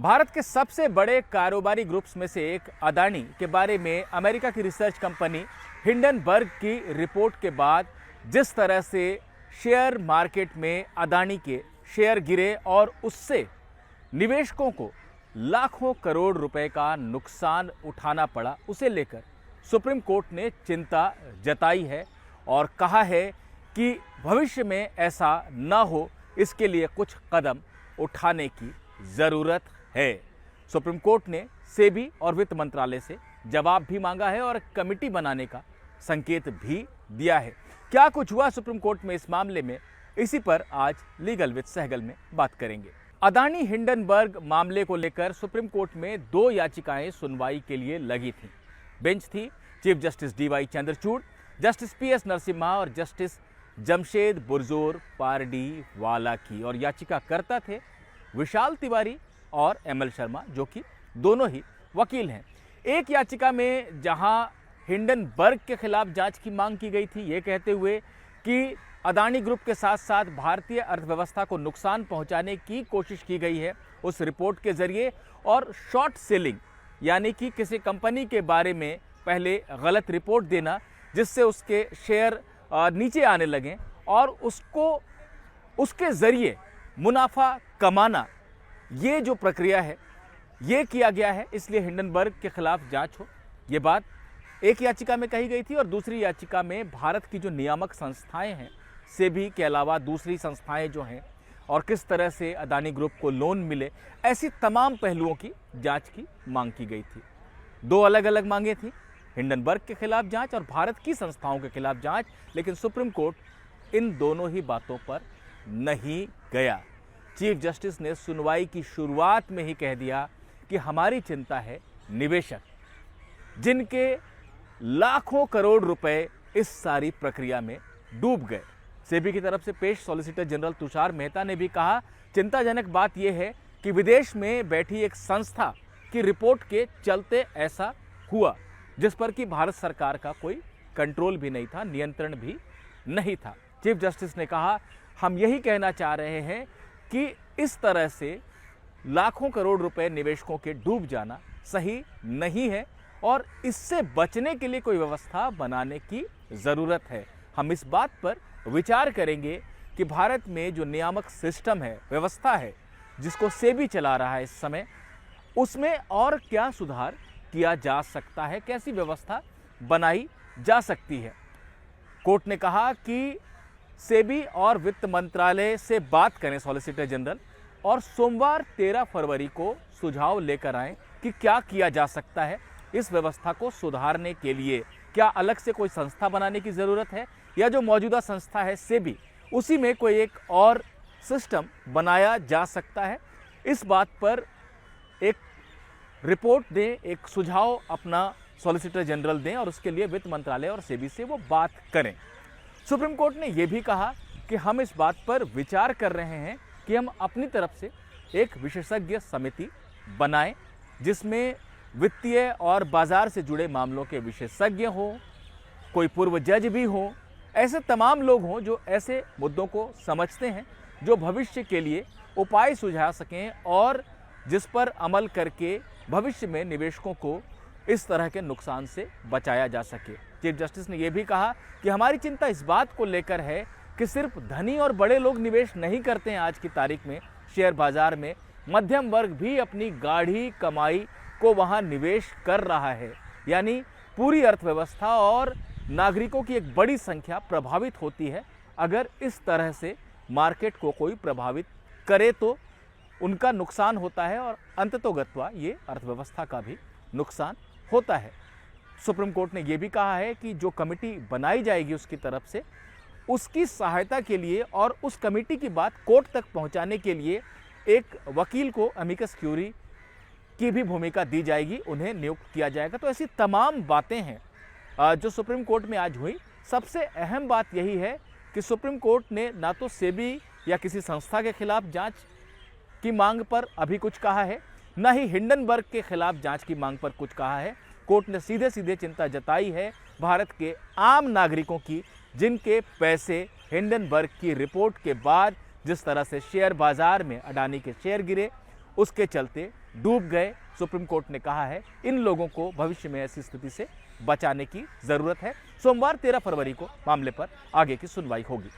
भारत के सबसे बड़े कारोबारी ग्रुप्स में से एक अदानी के बारे में अमेरिका की रिसर्च कंपनी हिंडनबर्ग की रिपोर्ट के बाद जिस तरह से शेयर मार्केट में अदानी के शेयर गिरे और उससे निवेशकों को लाखों करोड़ रुपए का नुकसान उठाना पड़ा, उसे लेकर सुप्रीम कोर्ट ने चिंता जताई है और कहा है कि भविष्य में ऐसा ना हो, इसके लिए कुछ कदम उठाने की ज़रूरत है। सुप्रीम कोर्ट ने सेबी और वित्त मंत्रालय से जवाब भी मांगा है और कमेटी बनाने का संकेत भी दिया है। क्या कुछ हुआ सुप्रीम कोर्ट में इस मामले में, इसी पर आज लीगल विद सहगल में बात करेंगे। अदानी हिंडनबर्ग मामले को लेकर सुप्रीम कोर्ट में 2 याचिकाएं सुनवाई के लिए लगी थीं। बेंच थी chief justice DY Chandrachud, justice PS Narasimha और जस्टिस जमशेद बुरजोर पारडीवाला की, और याचिकाकर्ता थे विशाल तिवारी और एमएल शर्मा, जो कि दोनों ही वकील हैं। एक याचिका में जहां हिंडनबर्ग के खिलाफ जांच की मांग की गई थी, ये कहते हुए कि अदानी ग्रुप के साथ साथ भारतीय अर्थव्यवस्था को नुकसान पहुंचाने की कोशिश की गई है उस रिपोर्ट के जरिए, और शॉर्ट सेलिंग यानी कि किसी कंपनी के बारे में पहले गलत रिपोर्ट देना जिससे उसके शेयर नीचे आने लगें और उसके जरिए मुनाफा कमाना, ये जो प्रक्रिया है ये किया गया है, इसलिए हिंडनबर्ग के खिलाफ जांच हो। ये बात एक याचिका में कही गई थी और दूसरी याचिका में भारत की जो नियामक संस्थाएं हैं, सेबी के अलावा दूसरी संस्थाएं जो हैं, और किस तरह से अदानी ग्रुप को लोन मिले, ऐसी तमाम पहलुओं की जांच की मांग की गई थी। 2 अलग अलग मांगे थी, हिंडनबर्ग के खिलाफ जांच और भारत की संस्थाओं के खिलाफ जांच, लेकिन सुप्रीम कोर्ट इन दोनों ही बातों पर नहीं गया। चीफ जस्टिस ने सुनवाई की शुरुआत में ही कह दिया कि हमारी चिंता है निवेशक, जिनके लाखों करोड़ रुपए इस सारी प्रक्रिया में डूब गए। सेबी की तरफ से पेश सॉलिसिटर जनरल तुषार मेहता ने भी कहा, चिंताजनक बात यह है कि विदेश में बैठी एक संस्था की रिपोर्ट के चलते ऐसा हुआ, जिस पर कि भारत सरकार का कोई कंट्रोल भी नहीं था, नियंत्रण भी नहीं था। चीफ जस्टिस ने कहा, हम यही कहना चाह रहे हैं कि इस तरह से लाखों करोड़ रुपए निवेशकों के डूब जाना सही नहीं है और इससे बचने के लिए कोई व्यवस्था बनाने की ज़रूरत है। हम इस बात पर विचार करेंगे कि भारत में जो नियामक सिस्टम है, व्यवस्था है, जिसको सेबी चला रहा है इस समय, उसमें और क्या सुधार किया जा सकता है, कैसी व्यवस्था बनाई जा सकती है। कोर्ट ने कहा कि सेबी और वित्त मंत्रालय से बात करें सॉलिसिटर जनरल, और सोमवार 13 फरवरी को सुझाव लेकर आएं कि क्या किया जा सकता है इस व्यवस्था को सुधारने के लिए। क्या अलग से कोई संस्था बनाने की ज़रूरत है, या जो मौजूदा संस्था है सेबी, उसी में कोई एक और सिस्टम बनाया जा सकता है। इस बात पर एक रिपोर्ट दें, एक सुझाव अपना सॉलिसिटर जनरल दें और उसके लिए वित्त मंत्रालय और सेबी से वो बात करें। सुप्रीम कोर्ट ने यह भी कहा कि हम इस बात पर विचार कर रहे हैं कि हम अपनी तरफ से एक विशेषज्ञ समिति बनाएं, जिसमें वित्तीय और बाजार से जुड़े मामलों के विशेषज्ञ हों, कोई पूर्व जज भी हों, ऐसे तमाम लोग हों जो ऐसे मुद्दों को समझते हैं, जो भविष्य के लिए उपाय सुझा सकें और जिस पर अमल करके भविष्य में निवेशकों को इस तरह के नुकसान से बचाया जा सके। चीफ जस्टिस ने यह भी कहा कि हमारी चिंता इस बात को लेकर है कि सिर्फ धनी और बड़े लोग निवेश नहीं करते हैं आज की तारीख में शेयर बाजार में, मध्यम वर्ग भी अपनी गाढ़ी कमाई को वहां निवेश कर रहा है। यानी पूरी अर्थव्यवस्था और नागरिकों की एक बड़ी संख्या प्रभावित होती है। अगर इस तरह से मार्केट को कोई प्रभावित करे तो उनका नुकसान होता है और अंततोगत्वा ये अर्थव्यवस्था का भी नुकसान होता है। सुप्रीम कोर्ट ने यह भी कहा है कि जो कमेटी बनाई जाएगी उसकी तरफ से, उसकी सहायता के लिए और उस कमेटी की बात कोर्ट तक पहुंचाने के लिए एक वकील को अमिकस क्यूरी की भी भूमिका दी जाएगी, उन्हें नियुक्त किया जाएगा। तो ऐसी तमाम बातें हैं जो सुप्रीम कोर्ट में आज हुई। सबसे अहम बात यही है कि सुप्रीम कोर्ट ने ना तो सेबी या किसी संस्था के खिलाफ जांच की मांग पर अभी कुछ कहा है, न ही हिंडनबर्ग के खिलाफ जांच की मांग पर कुछ कहा है। कोर्ट ने सीधे सीधे चिंता जताई है भारत के आम नागरिकों की, जिनके पैसे हिंडनबर्ग की रिपोर्ट के बाद जिस तरह से शेयर बाजार में अडानी के शेयर गिरे, उसके चलते डूब गए। सुप्रीम कोर्ट ने कहा है इन लोगों को भविष्य में ऐसी स्थिति से बचाने की जरूरत है। सोमवार 13 फरवरी को मामले पर आगे की सुनवाई होगी।